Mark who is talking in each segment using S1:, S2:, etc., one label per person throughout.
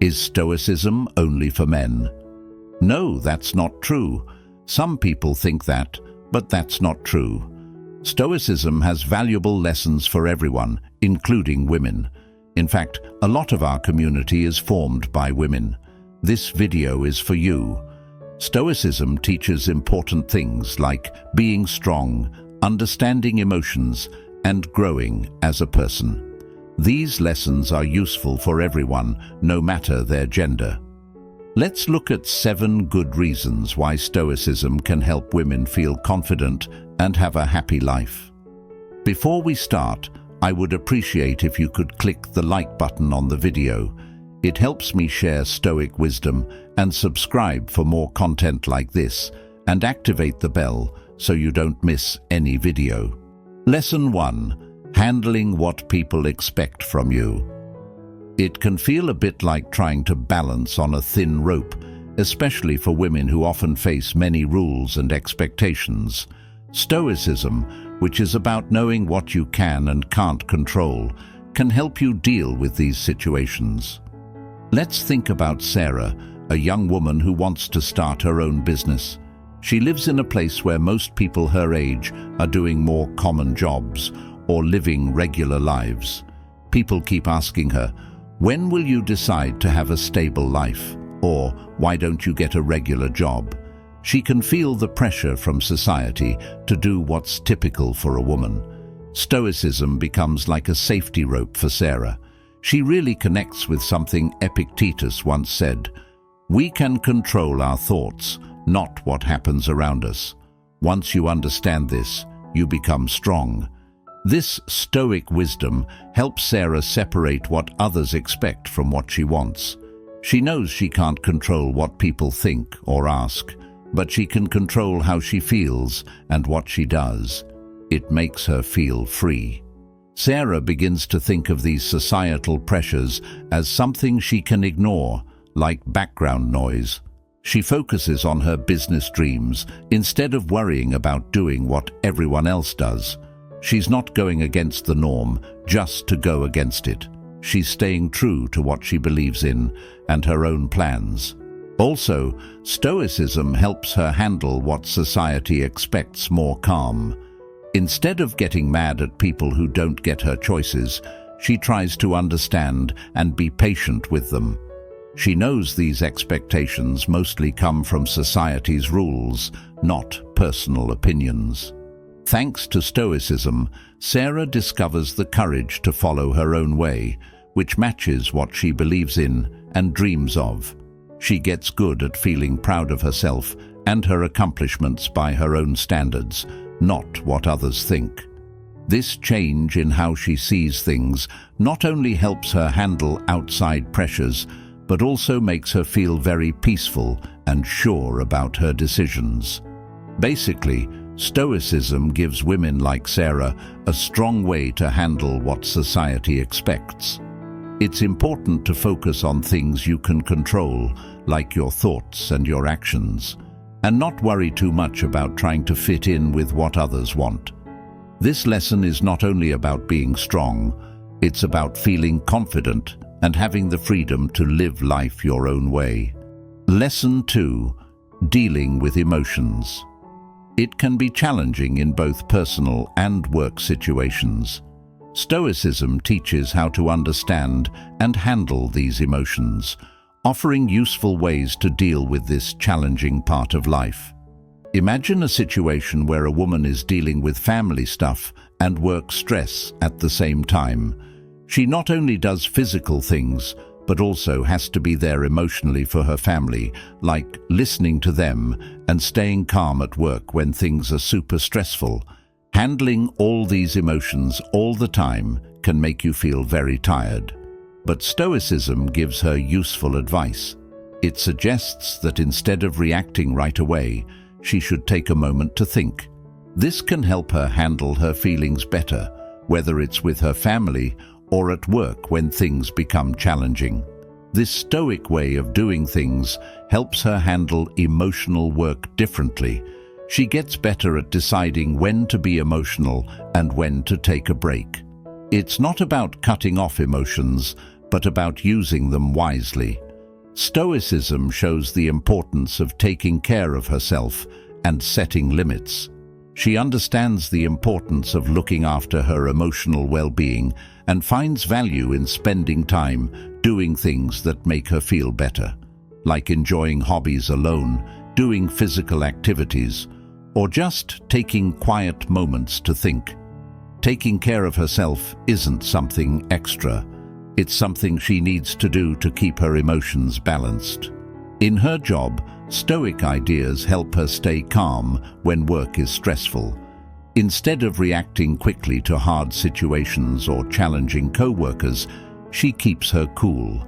S1: Is Stoicism only for men? No, that's not true. Some people think that, but that's not true. Stoicism has valuable lessons for everyone, including women. In fact, a lot of our community is formed by women. This video is for you. Stoicism teaches important things like being strong, understanding emotions, and growing as a person. These lessons are useful for everyone, no matter their gender. Let's look at 7 good reasons why Stoicism can help women feel confident and have a happy life. Before we start, I would appreciate if you could click the like button on the video. It helps me share Stoic wisdom, and subscribe for more content like this, and activate the bell so you don't miss any video. Lesson 1. Handling what people expect from you. It can feel a bit like trying to balance on a thin rope, especially for women who often face many rules and expectations. Stoicism, which is about knowing what you can and can't control, can help you deal with these situations. Let's think about Sarah, a young woman who wants to start her own business. She lives in a place where most people her age are doing more common jobs or living regular lives. People keep asking her, "When will you decide to have a stable life?" Or, "Why don't you get a regular job?" She can feel the pressure from society to do what's typical for a woman. Stoicism becomes like a safety rope for Sarah. She really connects with something Epictetus once said: "We can control our thoughts, not what happens around us. Once you understand this, you become strong." This Stoic wisdom helps Sarah separate what others expect from what she wants. She knows she can't control what people think or ask, but she can control how she feels and what she does. It makes her feel free. Sarah begins to think of these societal pressures as something she can ignore, like background noise. She focuses on her business dreams instead of worrying about doing what everyone else does. She's not going against the norm just to go against it. She's staying true to what she believes in and her own plans. Also, Stoicism helps her handle what society expects more calm. Instead of getting mad at people who don't get her choices, she tries to understand and be patient with them. She knows these expectations mostly come from society's rules, not personal opinions. Thanks to Stoicism, Sarah discovers the courage to follow her own way, which matches what she believes in and dreams of. She gets good at feeling proud of herself and her accomplishments by her own standards, not what others think. This change in how she sees things not only helps her handle outside pressures, but also makes her feel very peaceful and sure about her decisions. Basically, Stoicism gives women like Sarah a strong way to handle what society expects. It's important to focus on things you can control, like your thoughts and your actions, and not worry too much about trying to fit in with what others want. This lesson is not only about being strong, it's about feeling confident and having the freedom to live life your own way. Lesson 2. Dealing with emotions. It can be challenging in both personal and work situations. Stoicism teaches how to understand and handle these emotions, offering useful ways to deal with this challenging part of life. Imagine a situation where a woman is dealing with family stuff and work stress at the same time. She not only does physical things, but also has to be there emotionally for her family, like listening to them and staying calm at work when things are super stressful. Handling all these emotions all the time can make you feel very tired. But Stoicism gives her useful advice. It suggests that instead of reacting right away, she should take a moment to think. This can help her handle her feelings better, whether it's with her family or at work when things become challenging. This Stoic way of doing things helps her handle emotional work differently. She gets better at deciding when to be emotional and when to take a break. It's not about cutting off emotions, but about using them wisely. Stoicism shows the importance of taking care of herself and setting limits. She understands the importance of looking after her emotional well-being and finds value in spending time doing things that make her feel better, like enjoying hobbies alone, doing physical activities, or just taking quiet moments to think. Taking care of herself isn't something extra. It's something she needs to do to keep her emotions balanced. In her job, Stoic ideas help her stay calm when work is stressful. Instead of reacting quickly to hard situations or challenging co-workers, she keeps her cool.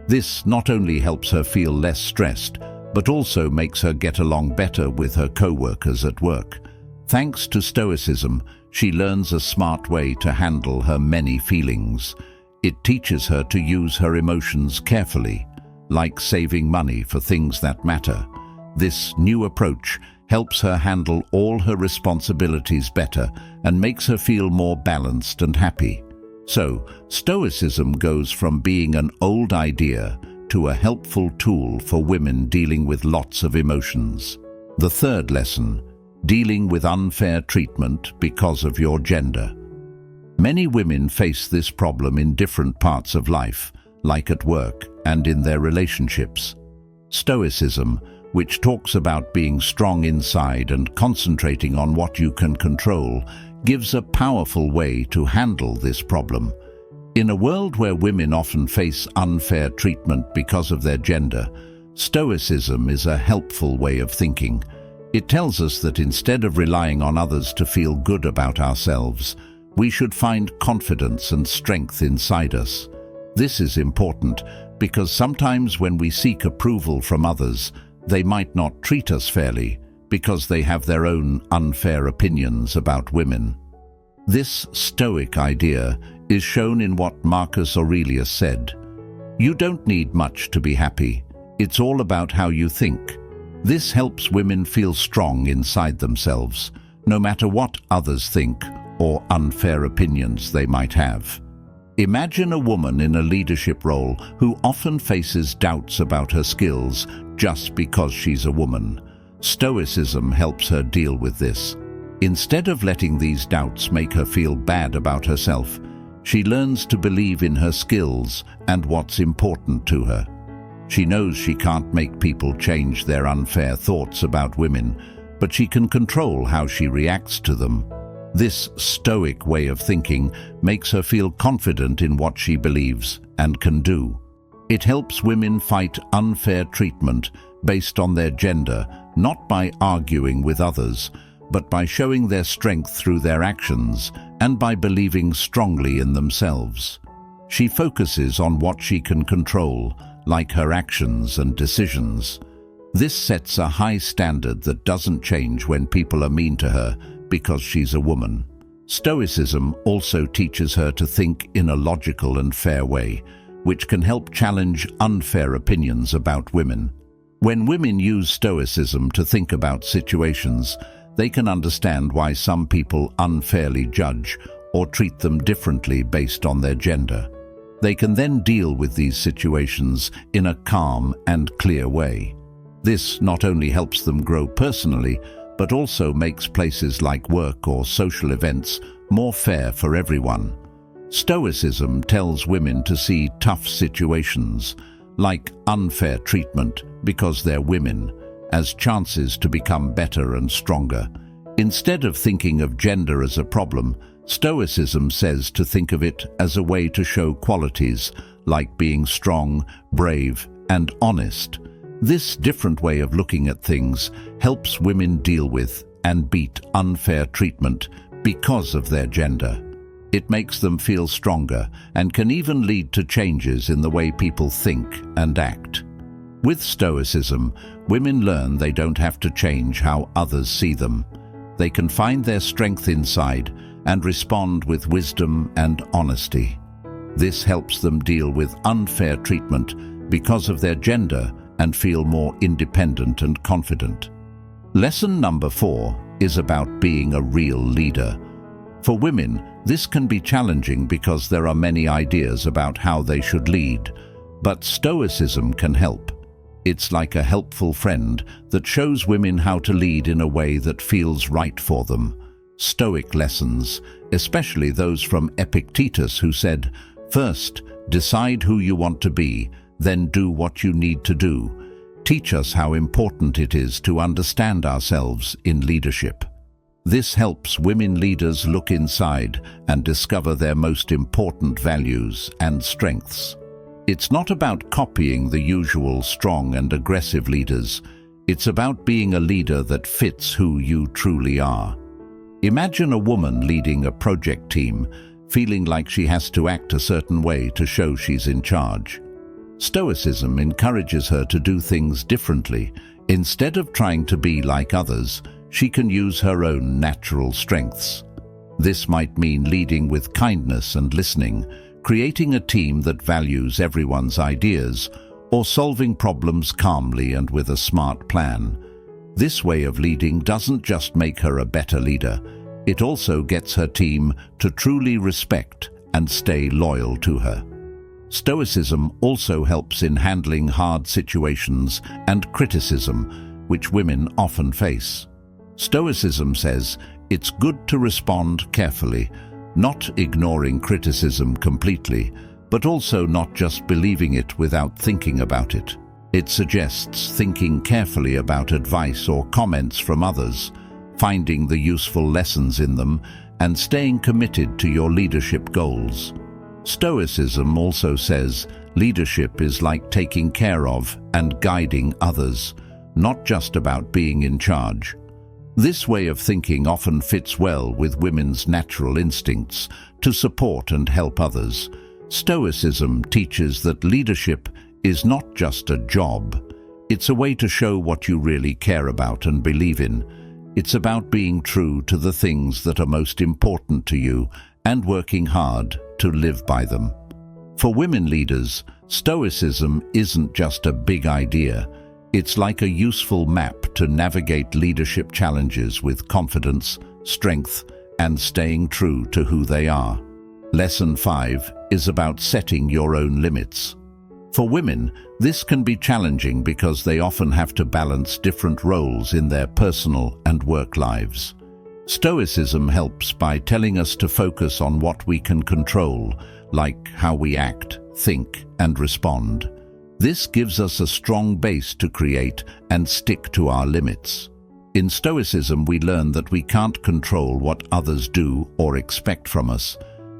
S1: This not only helps her feel less stressed, but also makes her get along better with her co-workers at work. Thanks to Stoicism, she learns a smart way to handle her many feelings. It teaches her to use her emotions carefully, like saving money for things that matter. This new approach helps her handle all her responsibilities better and makes her feel more balanced and happy. So, Stoicism goes from being an old idea to a helpful tool for women dealing with lots of emotions. The third lesson: dealing with unfair treatment because of your gender. Many women face this problem in different parts of life, like at work and in their relationships. Stoicism, which talks about being strong inside and concentrating on what you can control, gives a powerful way to handle this problem. In a world where women often face unfair treatment because of their gender, Stoicism is a helpful way of thinking. It tells us that instead of relying on others to feel good about ourselves, we should find confidence and strength inside us. This is important because sometimes when we seek approval from others, they might not treat us fairly because they have their own unfair opinions about women. This Stoic idea is shown in what Marcus Aurelius said: "You don't need much to be happy. It's all about how you think." This helps women feel strong inside themselves, no matter what others think or unfair opinions they might have. Imagine a woman in a leadership role who often faces doubts about her skills just because she's a woman. Stoicism helps her deal with this. Instead of letting these doubts make her feel bad about herself, she learns to believe in her skills and what's important to her. She knows she can't make people change their unfair thoughts about women, but she can control how she reacts to them. This Stoic way of thinking makes her feel confident in what she believes and can do. It helps women fight unfair treatment based on their gender, not by arguing with others, but by showing their strength through their actions and by believing strongly in themselves. She focuses on what she can control, like her actions and decisions. This sets a high standard that doesn't change when people are mean to her because she's a woman. Stoicism also teaches her to think in a logical and fair way, which can help challenge unfair opinions about women. When women use Stoicism to think about situations, they can understand why some people unfairly judge or treat them differently based on their gender. They can then deal with these situations in a calm and clear way. This not only helps them grow personally, but also makes places like work or social events more fair for everyone. Stoicism tells women to see tough situations, like unfair treatment because they're women, as chances to become better and stronger. Instead of thinking of gender as a problem, Stoicism says to think of it as a way to show qualities like being strong, brave, and honest. This different way of looking at things helps women deal with and beat unfair treatment because of their gender. It makes them feel stronger and can even lead to changes in the way people think and act. With Stoicism, women learn they don't have to change how others see them. They can find their strength inside and respond with wisdom and honesty. This helps them deal with unfair treatment because of their gender and feel more independent and confident. Lesson number 4 is about being a real leader. For women, this can be challenging because there are many ideas about how they should lead. But Stoicism can help. It's like a helpful friend that shows women how to lead in a way that feels right for them. Stoic lessons, especially those from Epictetus, who said, "First, decide who you want to be, then do what you need to do," teach us how important it is to understand ourselves in leadership. This helps women leaders look inside and discover their most important values and strengths. It's not about copying the usual strong and aggressive leaders. It's about being a leader that fits who you truly are. Imagine a woman leading a project team, feeling like she has to act a certain way to show she's in charge. Stoicism encourages her to do things differently. Instead of trying to be like others, she can use her own natural strengths. This might mean leading with kindness and listening, creating a team that values everyone's ideas, or solving problems calmly and with a smart plan. This way of leading doesn't just make her a better leader, it also gets her team to truly respect and stay loyal to her. Stoicism also helps in handling hard situations and criticism, which women often face. Stoicism says it's good to respond carefully, not ignoring criticism completely, but also not just believing it without thinking about it. It suggests thinking carefully about advice or comments from others, finding the useful lessons in them, and staying committed to your leadership goals. Stoicism also says leadership is like taking care of and guiding others, not just about being in charge. This way of thinking often fits well with women's natural instincts to support and help others. Stoicism teaches that leadership is not just a job. It's a way to show what you really care about and believe in. It's about being true to the things that are most important to you and working hard to live by them. For women leaders, Stoicism isn't just a big idea. It's like a useful map to navigate leadership challenges with confidence, strength, and staying true to who they are. Lesson 5 is about setting your own limits. For women, this can be challenging because they often have to balance different roles in their personal and work lives. Stoicism helps by telling us to focus on what we can control, like how we act, think, and respond. This gives us a strong base to create and stick to our limits. In Stoicism, we learn that we can't control what others do or expect from us,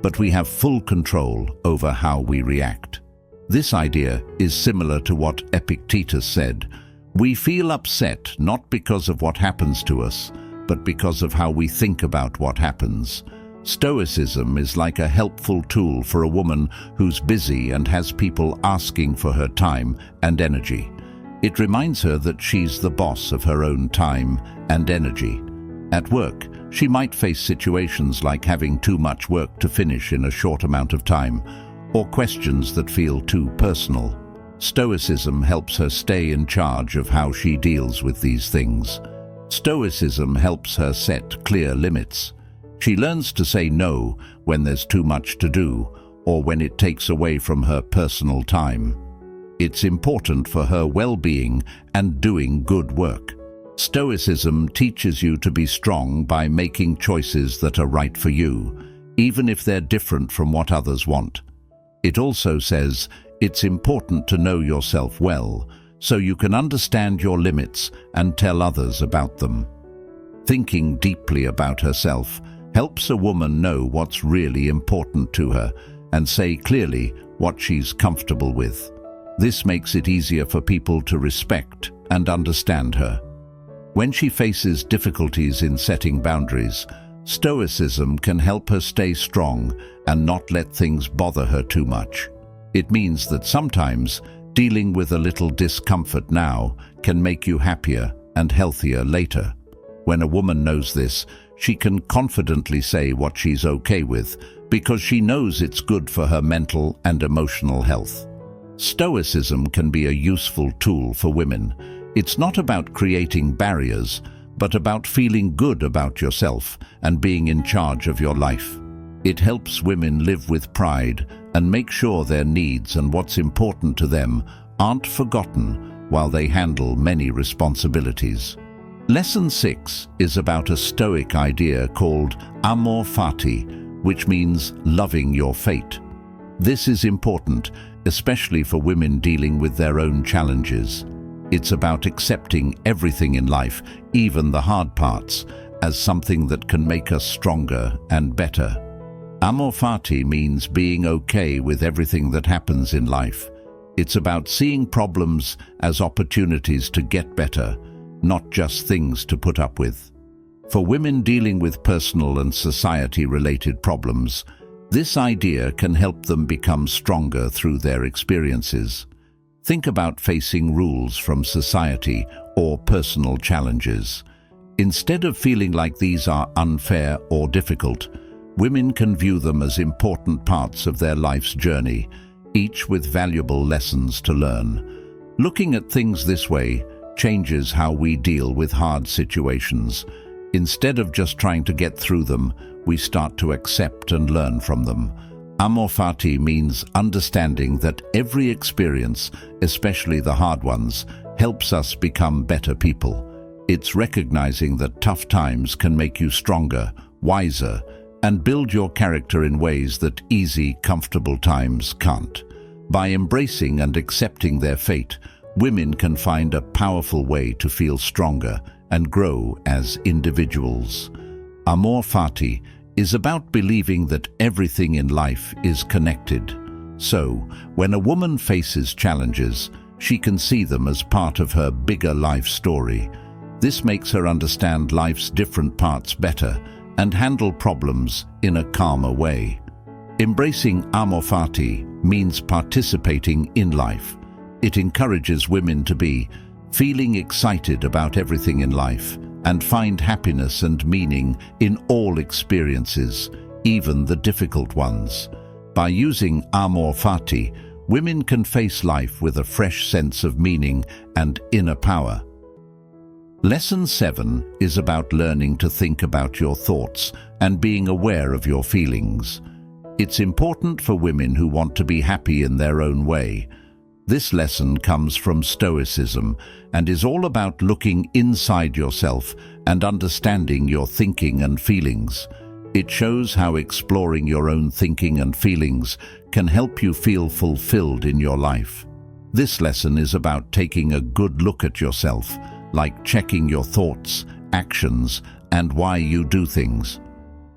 S1: but we have full control over how we react. This idea is similar to what Epictetus said. We feel upset not because of what happens to us, but because of how we think about what happens. Stoicism is like a helpful tool for a woman who's busy and has people asking for her time and energy. It reminds her that she's the boss of her own time and energy. At work, she might face situations like having too much work to finish in a short amount of time, or questions that feel too personal. Stoicism helps her stay in charge of how she deals with these things. Stoicism helps her set clear limits. She learns to say no when there's too much to do, or when it takes away from her personal time. It's important for her well-being and doing good work. Stoicism teaches you to be strong by making choices that are right for you, even if they're different from what others want. It also says it's important to know yourself well, so you can understand your limits and tell others about them. Thinking deeply about herself helps a woman know what's really important to her and say clearly what she's comfortable with. This makes it easier for people to respect and understand her. When she faces difficulties in setting boundaries, Stoicism can help her stay strong and not let things bother her too much. It means that sometimes dealing with a little discomfort now can make you happier and healthier later. When a woman knows this, she can confidently say what she's okay with because she knows it's good for her mental and emotional health. Stoicism can be a useful tool for women. It's not about creating barriers, but about feeling good about yourself and being in charge of your life. It helps women live with pride and make sure their needs and what's important to them aren't forgotten while they handle many responsibilities. Lesson 6 is about a Stoic idea called amor fati, which means loving your fate. This is important, especially for women dealing with their own challenges. It's about accepting everything in life, even the hard parts, as something that can make us stronger and better. Amor fati means being okay with everything that happens in life. It's about seeing problems as opportunities to get better, not just things to put up with. For women dealing with personal and society-related problems, this idea can help them become stronger through their experiences. Think about facing rules from society or personal challenges. Instead of feeling like these are unfair or difficult, women can view them as important parts of their life's journey, each with valuable lessons to learn. Looking at things this way changes how we deal with hard situations. Instead of just trying to get through them, we start to accept and learn from them. Amor fati means understanding that every experience, especially the hard ones, helps us become better people. It's recognizing that tough times can make you stronger, wiser, and build your character in ways that easy, comfortable times can't. By embracing and accepting their fate, women can find a powerful way to feel stronger and grow as individuals. Amor fati is about believing that everything in life is connected. So, when a woman faces challenges, she can see them as part of her bigger life story. This makes her understand life's different parts better and handle problems in a calmer way. Embracing amor fati means participating in life. It encourages women to be feeling excited about everything in life and find happiness and meaning in all experiences, even the difficult ones. By using amor fati, women can face life with a fresh sense of meaning and inner power. Lesson 7 is about learning to think about your thoughts and being aware of your feelings. It's important for women who want to be happy in their own way. This lesson comes from Stoicism and is all about looking inside yourself and understanding your thinking and feelings. It shows how exploring your own thinking and feelings can help you feel fulfilled in your life. This lesson is about taking a good look at yourself, like checking your thoughts, actions, and why you do things.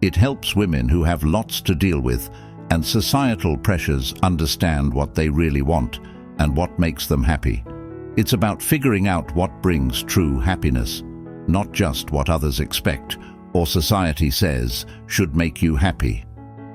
S1: It helps women who have lots to deal with and societal pressures understand what they really want and what makes them happy. It's about figuring out what brings true happiness, not just what others expect or society says should make you happy.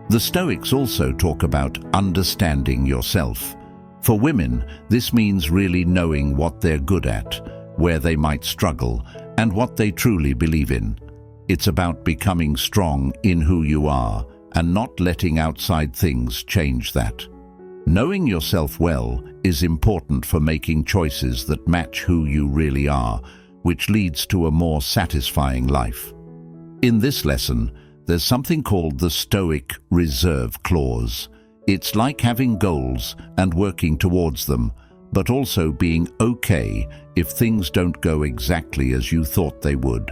S1: The Stoics also talk about understanding yourself. For women, this means really knowing what they're good at, where they might struggle, and what they truly believe in. It's about becoming strong in who you are and not letting outside things change that. Knowing yourself well is important for making choices that match who you really are, which leads to a more satisfying life. In this lesson, there's something called the Stoic reserve clause. It's like having goals and working towards them, but also being okay if things don't go exactly as you thought they would.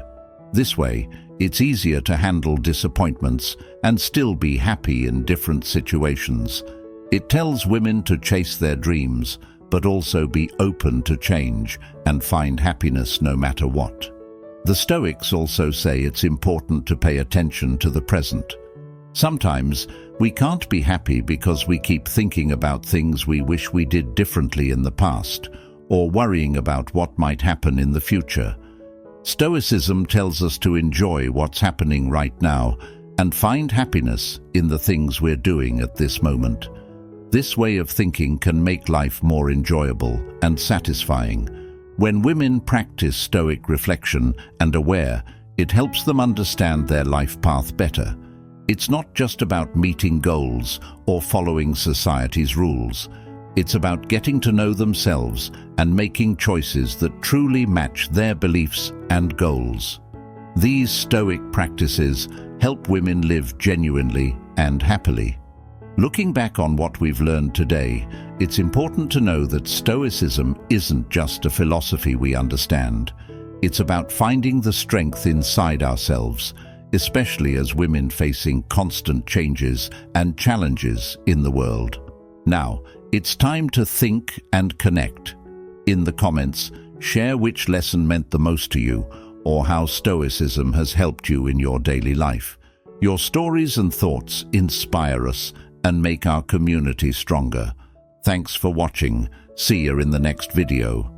S1: This way, it's easier to handle disappointments and still be happy in different situations. It tells women to chase their dreams, but also be open to change and find happiness no matter what. The Stoics also say it's important to pay attention to the present. Sometimes we can't be happy because we keep thinking about things we wish we did differently in the past, or worrying about what might happen in the future. Stoicism tells us to enjoy what's happening right now and find happiness in the things we're doing at this moment. This way of thinking can make life more enjoyable and satisfying. When women practice Stoic reflection and aware, it helps them understand their life path better. It's not just about meeting goals or following society's rules. It's about getting to know themselves and making choices that truly match their beliefs and goals. These Stoic practices help women live genuinely and happily. Looking back on what we've learned today, it's important to know that Stoicism isn't just a philosophy we understand. It's about finding the strength inside ourselves, especially as women facing constant changes and challenges in the world. Now, it's time to think and connect. In the comments, share which lesson meant the most to you, or how Stoicism has helped you in your daily life. Your stories and thoughts inspire us and make our community stronger. Thanks for watching. See you in the next video.